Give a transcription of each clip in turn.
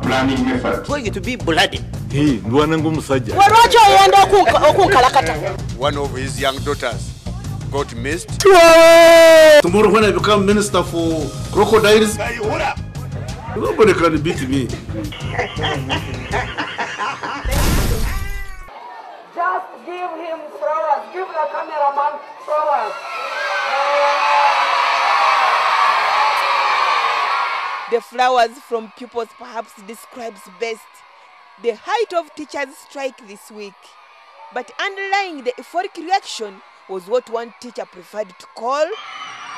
planning method. Going to be bloody. Hey, Musisi. One of his young daughters got missed. Tomorrow when I become minister for crocodiles, nobody can beat me. Just give him flowers. Give the cameraman flowers. The flowers from pupils perhaps describes best the height of teachers' strike this week. But underlying the euphoric reaction was what one teacher preferred to call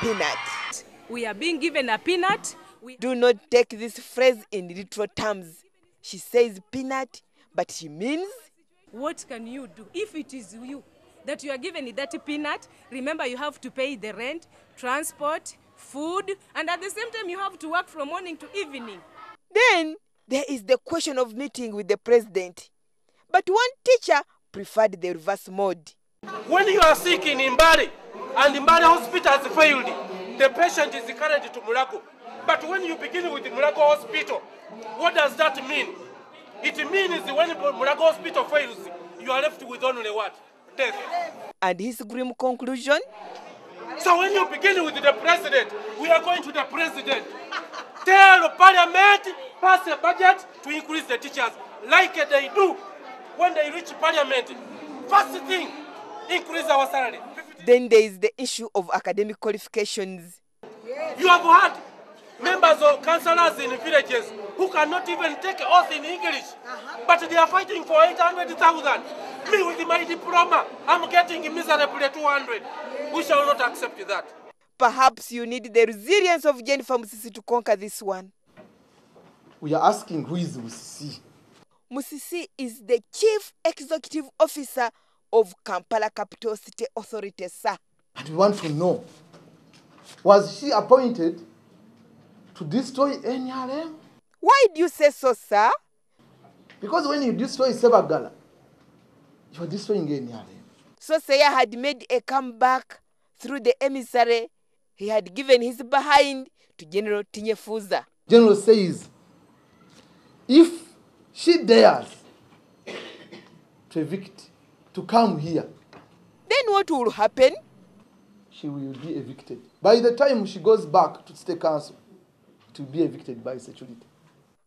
peanut. We are being given a peanut. Do not take this phrase in literal terms. She says peanut, but she means... What can you do if it is you that you are given that peanut? Remember, you have to pay the rent, transport, food, and at the same time you have to work from morning to evening. Then there is the question of meeting with the president. But one teacher preferred the reverse mode. When you are sick in Mbale and Mbale hospital has failed, the patient is carried to Mulago. But when you begin with the Mulago hospital, what does that mean? It means when Mulago hospital fails, you are left with only what? Death. And his grim conclusion? So when you begin with the president, we are going to the president. Tell parliament, pass a budget to increase the teachers, like they do when they reach parliament. First thing, increase our salary. Then there is the issue of academic qualifications. You have had members of councillors in villages who cannot even take an oath in English, but they are fighting for 800,000. Me with my diploma, I'm getting miserably 200. We shall not accept that. Perhaps you need the resilience of Jennifer Musisi to conquer this one. We are asking, who is Musisi? Musisi is the Chief Executive Officer of Kampala Capital City Authority, sir. And we want to know, was she appointed to destroy NRM? Why do you say so, sir? Because when you destroy Sebagala, you are destroying NRM. So Seya had made a comeback through the emissary. He had given his behind to General Tinyefuza. General says, if she dares to evict, to come here, then what will happen? She will be evicted. By the time she goes back to State Council, to be evicted by security.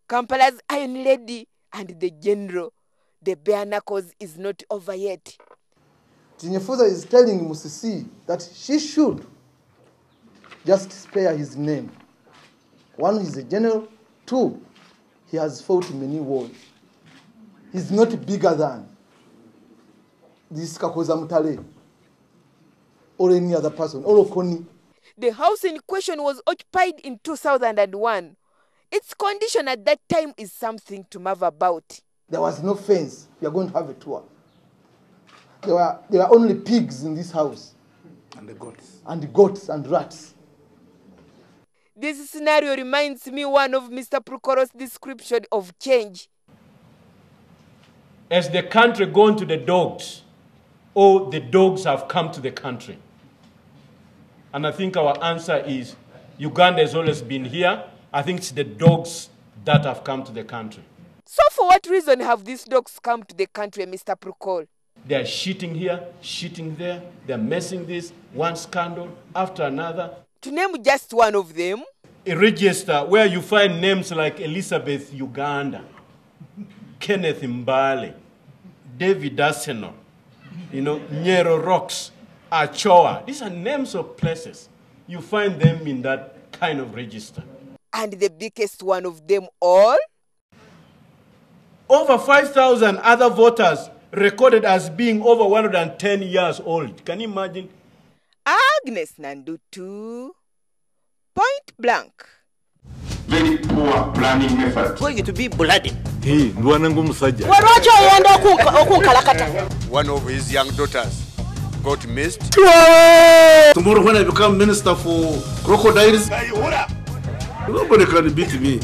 Kampala's Iron Lady and the General, the bare knuckles is not over yet. Tinyefuza is telling Musisi that she should just spare his name. One, he's a general. Two, he has fought many wars. He's not bigger than this Kakoza Mutale or any other person, or Okoni. The house in question was occupied in 2001. Its condition at that time is something to marvel about. There was no fence. We are going to have a tour. There were only pigs in this house. And the goats. And the goats and rats. This scenario reminds me one of Mr. Prokoro's description of change. Has the country gone to the dogs, or the dogs have come to the country? And I think our answer is Uganda has always been here. I think it's the dogs that have come to the country. So for what reason have these dogs come to the country, Mr. Prokor? They are shitting here, shitting there. They're messing this, one scandal after another. To name just one of them. A register where you find names like Elizabeth Uganda, Kenneth Mbale, David Arsenal, Nyero Rocks, Achoa. These are names of places. You find them in that kind of register. And the biggest one of them all? Over 5,000 other voters recorded as being over 110 years old. Can you imagine? Agnes Nandutu. Point blank. Very poor planning method. Going to be bloody. Hey, Musisi. One of his young daughters got missed. Tomorrow when I become minister for crocodiles, nobody can beat me.